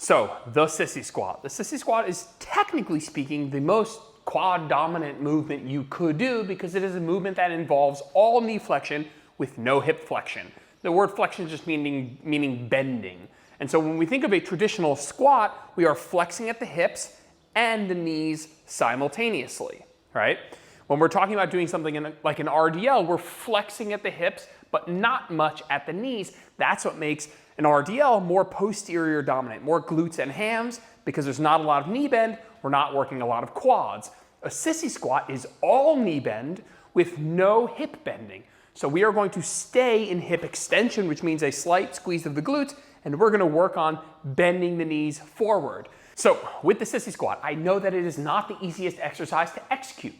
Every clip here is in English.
So the sissy squat. The sissy squat is technically speaking the most quad dominant movement you could do because it is a movement that involves all knee flexion with no hip flexion. The word flexion just meaning bending. And so when we think of a traditional squat, we are flexing at the hips and the knees simultaneously, right? When we're talking about doing something like an RDL, we're flexing at the hips, but not much at the knees. That's what makes an RDL more posterior dominant, more glutes and hams, because there's not a lot of knee bend, we're not working a lot of quads. A sissy squat is all knee bend with no hip bending. So we are going to stay in hip extension, which means a slight squeeze of the glutes, and we're gonna work on bending the knees forward. So with the sissy squat, I know that it is not the easiest exercise to execute.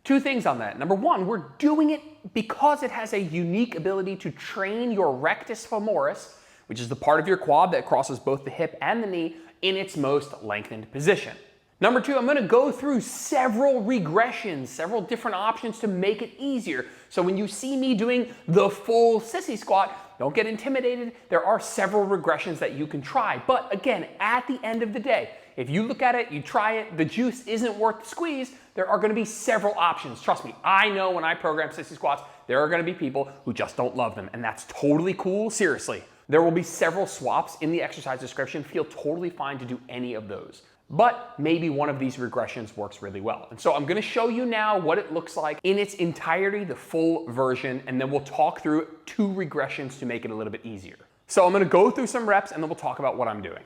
Two things on that. Number one, we're doing it because it has a unique ability to train your rectus femoris, which is the part of your quad that crosses both the hip and the knee, in its most lengthened position. Number two, I'm gonna go through several regressions, several different options to make it easier. So when you see me doing the full sissy squat, don't get intimidated. There are several regressions that you can try. But again, at the end of the day, if you look at it, you try it, the juice isn't worth the squeeze, there are gonna be several options. Trust me, I know when I program sissy squats, there are gonna be people who just don't love them, and that's totally cool, seriously. There will be several swaps in the exercise description. Feel totally fine to do any of those. But maybe one of these regressions works really well. And so I'm gonna show you now what it looks like in its entirety, the full version, and then we'll talk through 2 regressions to make it a little bit easier. So I'm gonna go through some reps and then we'll talk about what I'm doing.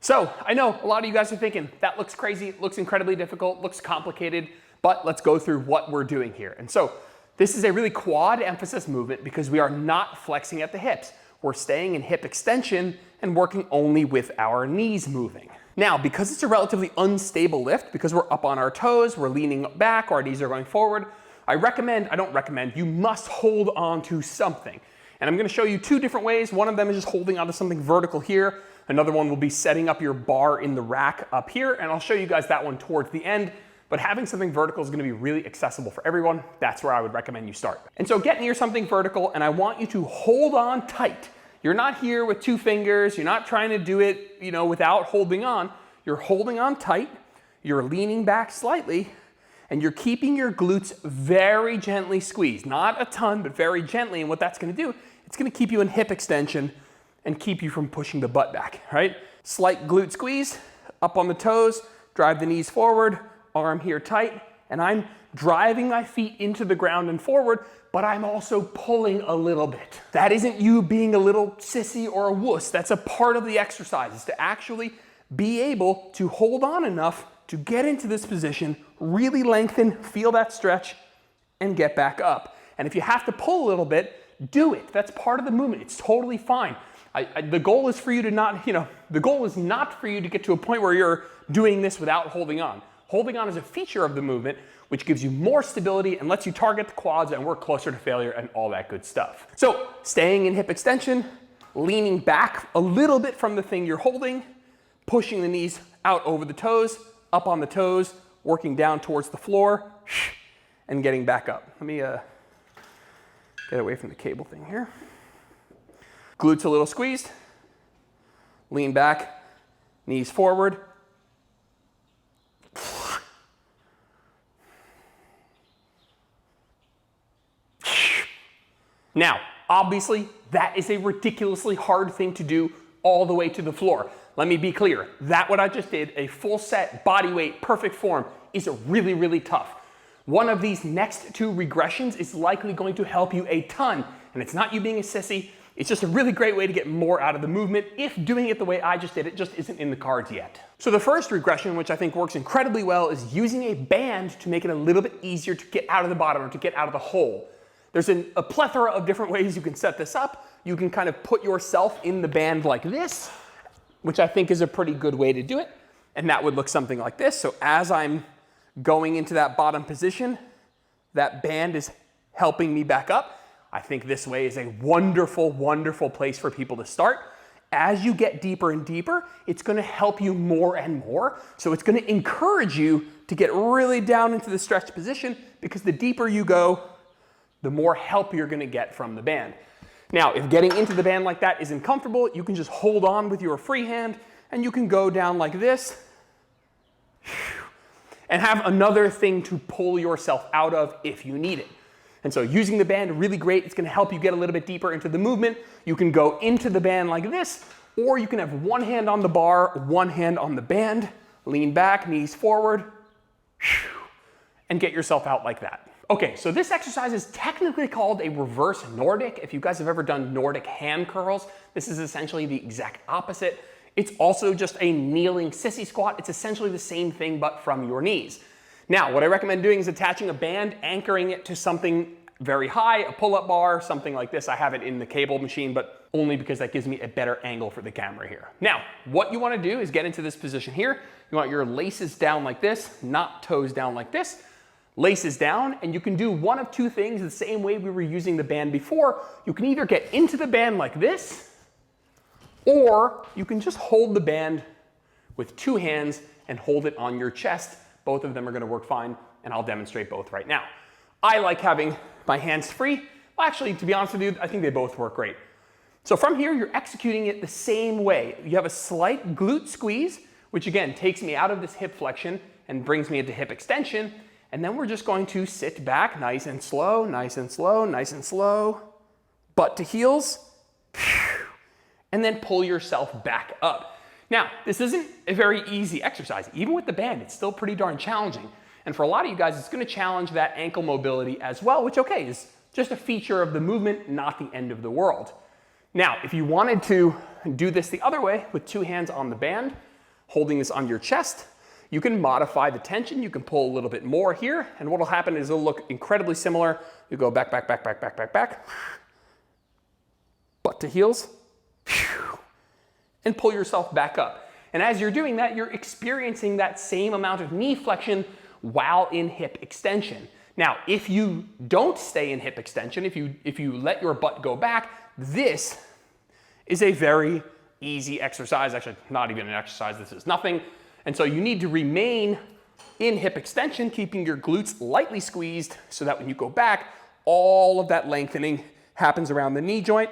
So I know a lot of you guys are thinking, that looks crazy, looks incredibly difficult, looks complicated, but let's go through what we're doing here. And so this is a really quad emphasis movement because we are not flexing at the hips. We're staying in hip extension and working only with our knees moving. Now, because it's a relatively unstable lift, because we're up on our toes, we're leaning back, our knees are going forward, I don't recommend, you must hold on to something. And I'm gonna show you 2 different ways. One of them is just holding onto something vertical here. Another one will be setting up your bar in the rack up here, and I'll show you guys that one towards the end. But having something vertical is gonna be really accessible for everyone. That's where I would recommend you start. And so get near something vertical, and I want you to hold on tight. You're not here with 2 fingers, you're not trying to do it, without holding on. You're holding on tight, you're leaning back slightly, and you're keeping your glutes very gently squeezed. Not a ton, but very gently, and what that's gonna do, it's gonna keep you in hip extension and keep you from pushing the butt back, right? Slight glute squeeze, up on the toes, drive the knees forward, arm here tight, and I'm driving my feet into the ground and forward, but I'm also pulling a little bit. That isn't you being a little sissy or a wuss. That's a part of the exercise, is to actually be able to hold on enough to get into this position, really lengthen, feel that stretch, and get back up. And if you have to pull a little bit, do it. That's part of the movement. It's totally fine. The goal is for you to not, the goal is not for you to get to a point where you're doing this without holding on. Holding on is a feature of the movement, which gives you more stability and lets you target the quads and work closer to failure and all that good stuff. So staying in hip extension, leaning back a little bit from the thing you're holding, pushing the knees out over the toes, up on the toes, working down towards the floor, and getting back up. Let me get away from the cable thing here. Glutes a little squeezed, lean back, knees forward. Now, obviously, that is a ridiculously hard thing to do all the way to the floor. Let me be clear, that what I just did, a full set, body weight, perfect form, is really, really tough. One of these next 2 regressions is likely going to help you a ton, and it's not you being a sissy, it's just a really great way to get more out of the movement if doing it the way I just did it just isn't in the cards yet. So the first regression, which I think works incredibly well, is using a band to make it a little bit easier to get out of the bottom or to get out of the hole. There's a plethora of different ways you can set this up. You can kind of put yourself in the band like this, which I think is a pretty good way to do it. And that would look something like this. So as I'm going into that bottom position, that band is helping me back up. I think this way is a wonderful, wonderful place for people to start. As you get deeper and deeper, it's gonna help you more and more. So it's gonna encourage you to get really down into the stretch position, because the deeper you go, the more help you're gonna get from the band. Now, if getting into the band like that isn't comfortable, you can just hold on with your free hand and you can go down like this and have another thing to pull yourself out of if you need it. And so using the band, really great. It's gonna help you get a little bit deeper into the movement. You can go into the band like this, or you can have one hand on the bar, one hand on the band, lean back, knees forward, and get yourself out like that. Okay, so this exercise is technically called a reverse Nordic. If you guys have ever done Nordic hand curls, this is essentially the exact opposite. It's also just a kneeling sissy squat. It's essentially the same thing, but from your knees. Now, what I recommend doing is attaching a band, anchoring it to something very high, a pull-up bar, something like this. I have it in the cable machine, but only because that gives me a better angle for the camera here. Now, what you wanna do is get into this position here. You want your laces down like this, not toes down like this. Laces down, and you can do one of two things the same way we were using the band before. You can either get into the band like this, or you can just hold the band with two hands and hold it on your chest. Both of them are gonna work fine, and I'll demonstrate both right now. I like having my hands free. Well, actually, to be honest with you, I think they both work great. So from here, you're executing it the same way. You have a slight glute squeeze, which again takes me out of this hip flexion and brings me into hip extension. And then we're just going to sit back nice and slow, nice and slow, nice and slow, butt to heels, and then pull yourself back up. Now, this isn't a very easy exercise. Even with the band, it's still pretty darn challenging. And for a lot of you guys, it's gonna challenge that ankle mobility as well, which, okay, is just a feature of the movement, not the end of the world. Now, if you wanted to do this the other way, with two hands on the band, holding this on your chest, you can modify the tension. You can pull a little bit more here, and what'll happen is it'll look incredibly similar. You go back, back, back, back, back, back, back, butt to heels, and pull yourself back up. And as you're doing that, you're experiencing that same amount of knee flexion while in hip extension. Now, if you don't stay in hip extension, if you let your butt go back, this is a very easy exercise. Actually, not even an exercise, this is nothing. And so you need to remain in hip extension, keeping your glutes lightly squeezed so that when you go back, all of that lengthening happens around the knee joint,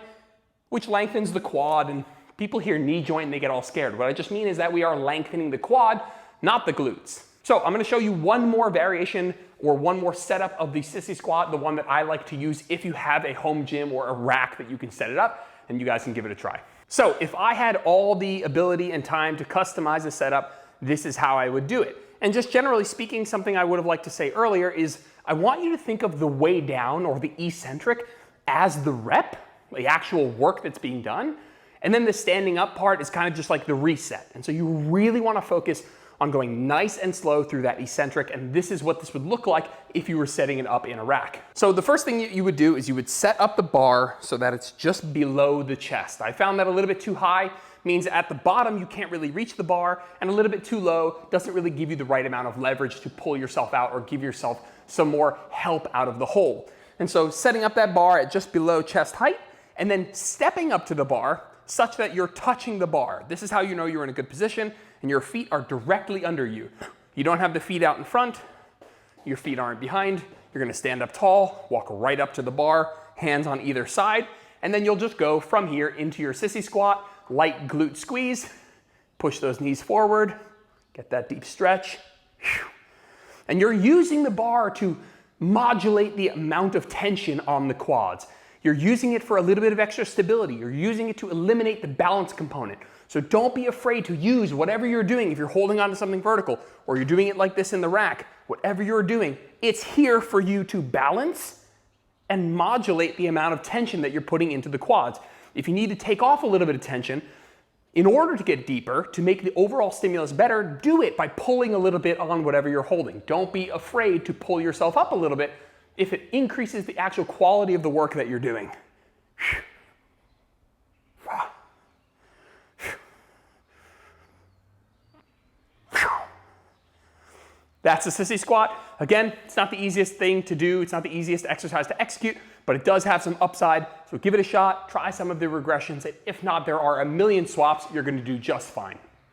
which lengthens the quad. And people hear knee joint and they get all scared. What I just mean is that we are lengthening the quad, not the glutes. So I'm gonna show you one more variation or one more setup of the sissy squat, the one that I like to use if you have a home gym or a rack that you can set it up, and you guys can give it a try. So if I had all the ability and time to customize a setup, this is how I would do it. And just generally speaking, something I would have liked to say earlier is I want you to think of the way down or the eccentric as the rep, the actual work that's being done. And then the standing up part is kind of just like the reset. And so you really want to focus on going nice and slow through that eccentric. And this is what this would look like if you were setting it up in a rack. So the first thing that you would do is you would set up the bar so that it's just below the chest. I found that a little bit too high means at the bottom you can't really reach the bar, and a little bit too low doesn't really give you the right amount of leverage to pull yourself out or give yourself some more help out of the hole. And so setting up that bar at just below chest height, and then stepping up to the bar such that you're touching the bar. This is how you know you're in a good position and your feet are directly under you. You don't have the feet out in front, your feet aren't behind. You're gonna stand up tall, walk right up to the bar, hands on either side, and then you'll just go from here into your sissy squat, light glute squeeze, push those knees forward, get that deep stretch. And you're using the bar to modulate the amount of tension on the quads. You're using it for a little bit of extra stability. You're using it to eliminate the balance component. So don't be afraid to use whatever you're doing. If you're holding on to something vertical or you're doing it like this in the rack, whatever you're doing, it's here for you to balance and modulate the amount of tension that you're putting into the quads. If you need to take off a little bit of tension, in order to get deeper, to make the overall stimulus better, do it by pulling a little bit on whatever you're holding. Don't be afraid to pull yourself up a little bit if it increases the actual quality of the work that you're doing. That's the sissy squat. Again, it's not the easiest thing to do. It's not the easiest exercise to execute, but it does have some upside. So give it a shot, try some of the regressions. And if not, there are a million swaps. You're going to do just fine.